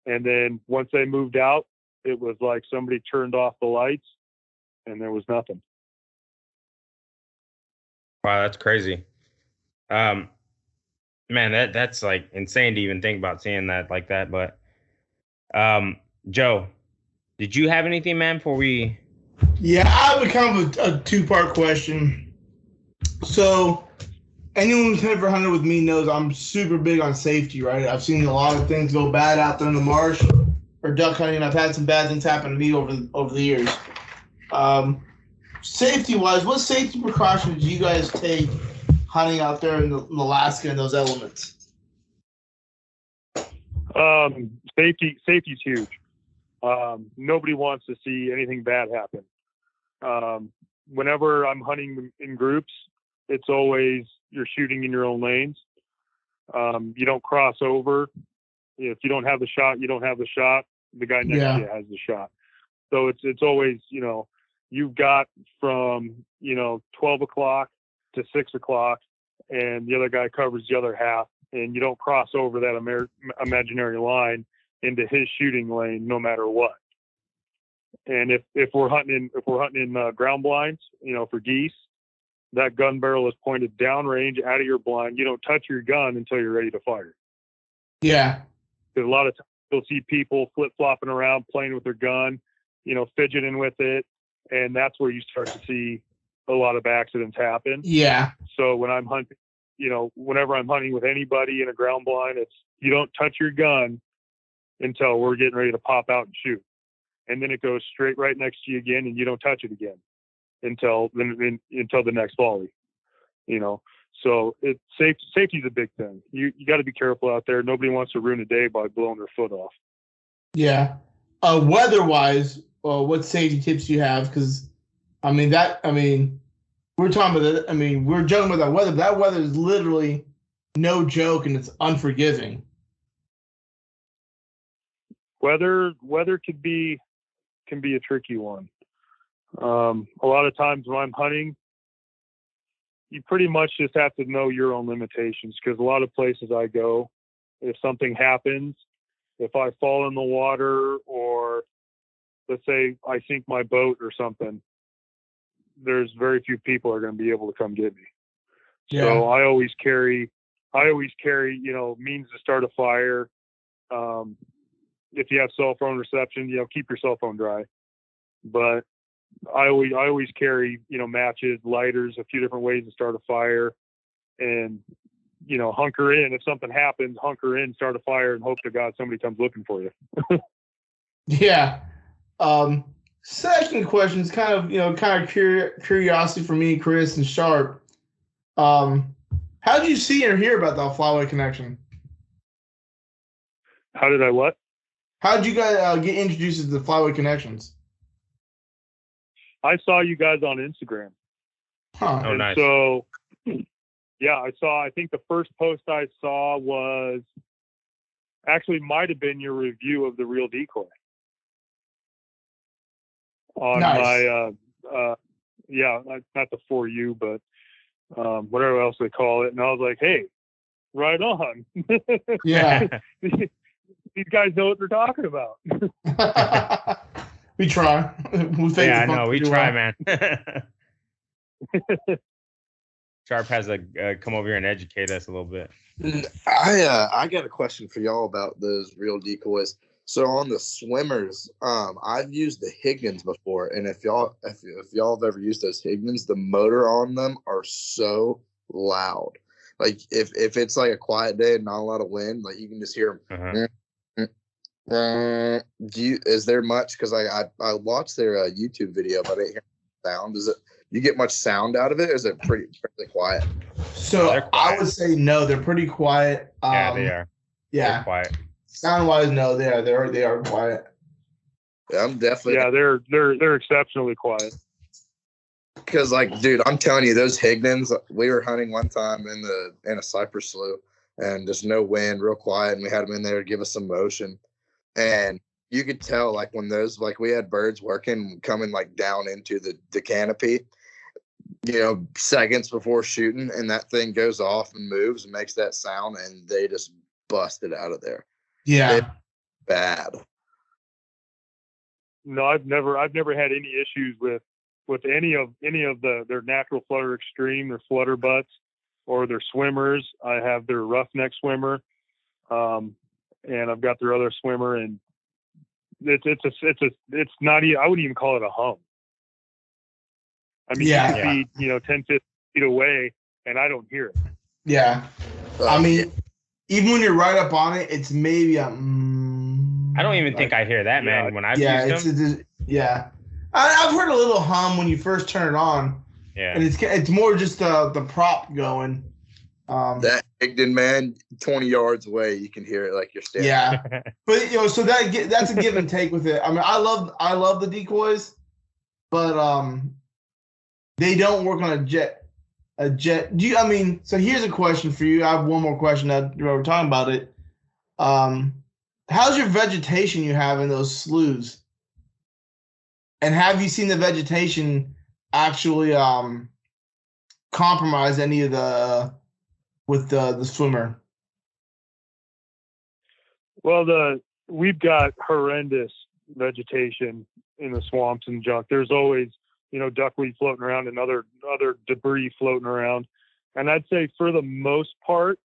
And then once they moved out, it was like somebody turned off the lights and there was nothing. Wow, that's crazy. Man, that's like insane to even think about seeing that like that. But Joe, did you have anything, man, before we? Yeah, I have a kind of a two-part question. So, anyone who's ever hunted with me knows I'm super big on safety, right? I've seen a lot of things go bad out there in the marsh or duck hunting. I've had some bad things happen to me over the years. Safety-wise, what safety precautions do you guys take hunting out there in Alaska in those elements? Safety's huge. Nobody wants to see anything bad happen. Whenever I'm hunting in groups, it's always you're shooting in your own lanes. You don't cross over. If you don't have the shot, you don't have the shot. The guy next to you has the shot. So it's always, you've got from, 12 o'clock to 6 o'clock, and the other guy covers the other half, and you don't cross over that imaginary line into his shooting lane, no matter what. And if we're hunting in ground blinds, for geese, that gun barrel is pointed downrange out of your blind. You don't touch your gun until you're ready to fire. Yeah. Because a lot of times you'll see people flip-flopping around, playing with their gun, fidgeting with it. And that's where you start to see a lot of accidents happen. Yeah. So when I'm hunting, whenever I'm hunting with anybody in a ground blind, it's you don't touch your gun until we're getting ready to pop out and shoot. And then it goes straight right next to you again, and you don't touch it again until the next volley. So safety is a big thing. You got to be careful out there. Nobody wants to ruin a day by blowing their foot off. Yeah. Weather-wise, what safety tips do you have? Because, we're talking about that. We're joking about that weather, but that weather is literally no joke, and it's unforgiving. Weather can be a tricky one. A lot of times when I'm hunting, you pretty much just have to know your own limitations, because a lot of places I go, if something happens, if I fall in the water, or let's say I sink my boat or something, there's very few people are going to be able to come get me. Yeah. So I always carry, means to start a fire. If you have cell phone reception, keep your cell phone dry. But I always carry, matches, lighters, a few different ways to start a fire, and, hunker in. If something happens, hunker in, start a fire, and hope to God somebody comes looking for you. Yeah. Second question is kind of curiosity for me, Chris and Sharp. How did you see or hear about the Flyway Connection? How did I what? How did you guys get introduced to the Flyway Connections? I saw you guys on Instagram. Huh. Oh, nice. So, yeah, I think the first post I saw might have been your review of the Real Decoy. On nice. My, not the For You, but whatever else they call it. And I was like, hey, right on. Yeah. These guys know what they're talking about. We try. I know. We try, man. Sharp has to come over here and educate us a little bit. I got a question for y'all about those Real Decoys. So on the swimmers, I've used the Higgins before, and if y'all have ever used those Higgins, the motor on them are so loud. Like if it's like a quiet day and not a lot of wind, like you can just hear them. Uh-huh. Is there much? Because I watched their YouTube video, but I didn't hear sound. You get much sound out of it, or is it pretty quiet? So quiet. I would say no, they're pretty quiet. Yeah, they are. Yeah, they're quiet. Sound wise, no, they are quiet. Yeah, I'm definitely. Yeah, they're exceptionally quiet. Because, dude, I'm telling you, those Higgins, we were hunting one time in a cypress slough, and just no wind, real quiet, and we had them in there to give us some motion. And you could tell, when those, we had birds coming down into the canopy, seconds before shooting, and that thing goes off and moves and makes that sound, and they just busted out of there. Yeah. It's bad. No, I've never had any issues with with any of their natural flutter extreme, their flutter butts, or their swimmers. I have their roughneck swimmer, and I've got their other swimmer, and it's not even, I wouldn't even call it a hum. I mean, you can be 10, 15 feet away, and I don't hear it. Yeah, I mean, even when you're right up on it, it's maybe a. I don't even think I hear that, man. When I've used them. I've heard a little hum when you first turn it on. Yeah, and it's more just the prop going. That Igden, man, 20 yards away, you can hear it like you're standing. Yeah, but so that's a give and take with it. I mean, I love the decoys, but they don't work on a jet. So here's a question for you. I have one more question that we're talking about it. How's your vegetation you have in those sloughs? And have you seen the vegetation actually compromise any of the swimmer? Well, we've got horrendous vegetation in the swamps and junk. There's always duckweed floating around and other debris floating around. And I'd say for the most part,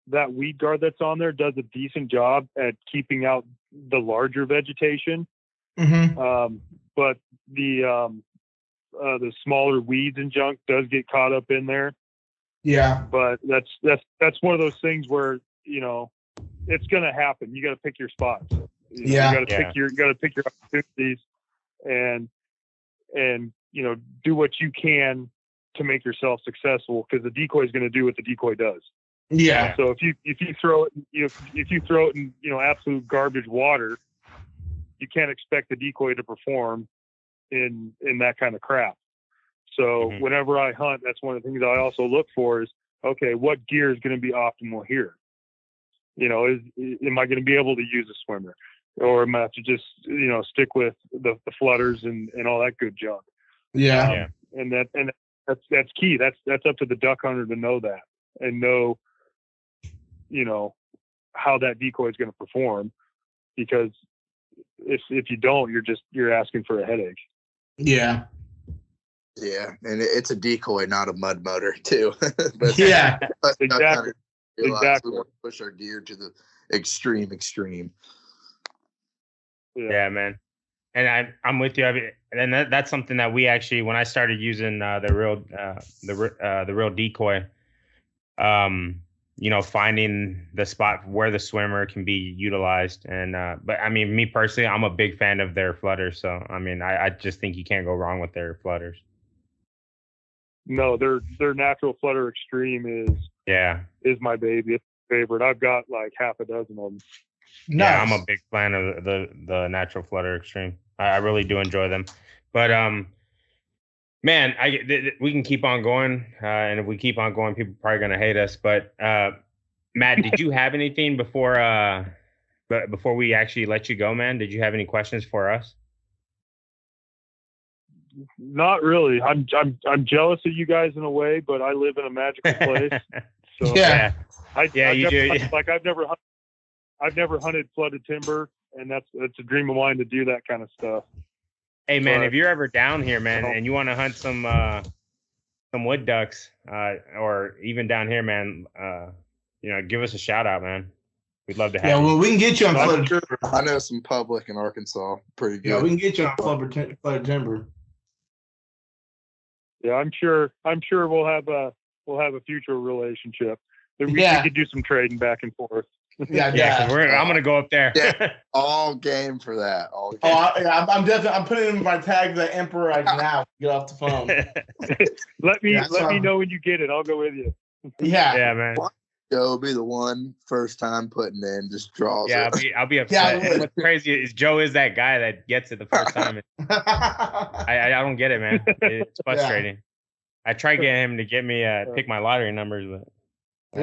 that weed guard that's on there does a decent job at keeping out the larger vegetation. Mm-hmm. But the smaller weeds and junk does get caught up in there. Yeah. But that's one of those things where, it's going to happen. You got to pick your spots. You got to pick your opportunities and do what you can to make yourself successful, because the decoy is going to do what the decoy does. Yeah. So if you throw it in absolute garbage water, you can't expect the decoy to perform in that kind of crap. So whenever I hunt, that's one of the things I also look for is, okay, what gear is going to be optimal here? Am I going to be able to use a swimmer, or am I have to just stick with the flutters and all that good junk? Yeah. And that's key. That's up to the duck hunter to know that and know how that decoy is going to perform, because if you don't, you're asking for a headache. Yeah. Yeah, and it's a decoy, not a mud motor, too. But exactly. We want to push our gear to the extreme. Yeah, man. And I'm with you. I mean, and that's something that we actually, when I started using the real decoy, finding the spot where the swimmer can be utilized. And but I mean, me personally, I'm a big fan of their flutters. So I mean, I just think you can't go wrong with their flutters. No, their natural flutter extreme is my baby. It's my favorite. I've got like half a dozen of them. Nice. Yeah, I'm a big fan of the natural flutter extreme. I really do enjoy them. But man, we can keep on going, and if we keep on going, people are probably gonna hate us. But Matt, did you have anything before we actually let you go, man? Did you have any questions for us? Not really. I'm jealous of you guys in a way, but I live in a magical place. So yeah, you do. Like I've never hunted flooded timber, and that's a dream of mine to do that kind of stuff. Hey man, if you're ever down here, man, and you want to hunt some wood ducks, or even down here, man, give us a shout out, man. We'd love to have you. Yeah, well, we can get you on flooded timber. I know some public in Arkansas, pretty good. Yeah, we can get you on flooded timber. Yeah, I'm sure we'll have a future relationship. We could do some trading back and forth. Yeah. I'm gonna go up there. Yeah, all game for that. All game. I'm putting in my tag the Emperor right now. Get off the phone. let me know when you get it. I'll go with you. Yeah, man. Joe will be the one first time putting in, just draws. Yeah, I'll be upset. Yeah, what's crazy is Joe is that guy that gets it the first time. I don't get it, man. It's frustrating. Yeah. I tried getting him to get me pick my lottery numbers, but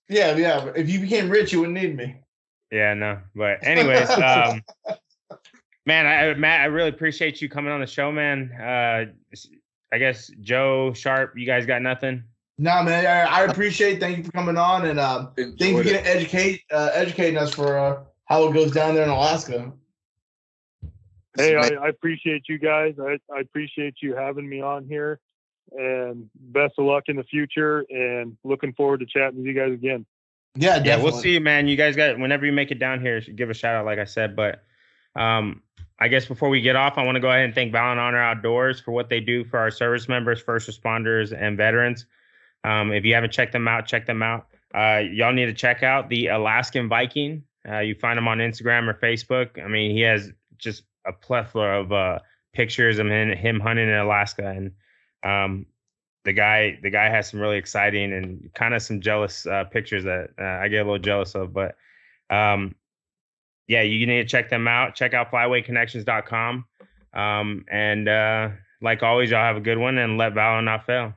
yeah. If you became rich, you wouldn't need me. Yeah, no. But anyways, man, Matt, I really appreciate you coming on the show, man. I guess Joe, Sharp, you guys got nothing? No, man. I appreciate it. Thank you for coming on, and thank you for educating us for how it goes down there in Alaska. Hey, I appreciate you guys. I appreciate you having me on here, and best of luck in the future, and looking forward to chatting with you guys again. Yeah, definitely. Yeah, we'll see you, man. You guys whenever you make it down here, give a shout out, like I said. But I guess before we get off, I want to go ahead and thank Val and Honor Outdoors for what they do for our service members, first responders, and veterans. If you haven't checked them out, check them out. Y'all need to check out the Alaskan Viking. You find him on Instagram or Facebook. I mean, he has just a plethora of pictures of him hunting in Alaska, and the guy has some really exciting and kind of some jealous pictures that I get a little jealous of. But yeah, you need to check them out. Check out flywayconnections.com. And like always, y'all have a good one, and let Val not fail.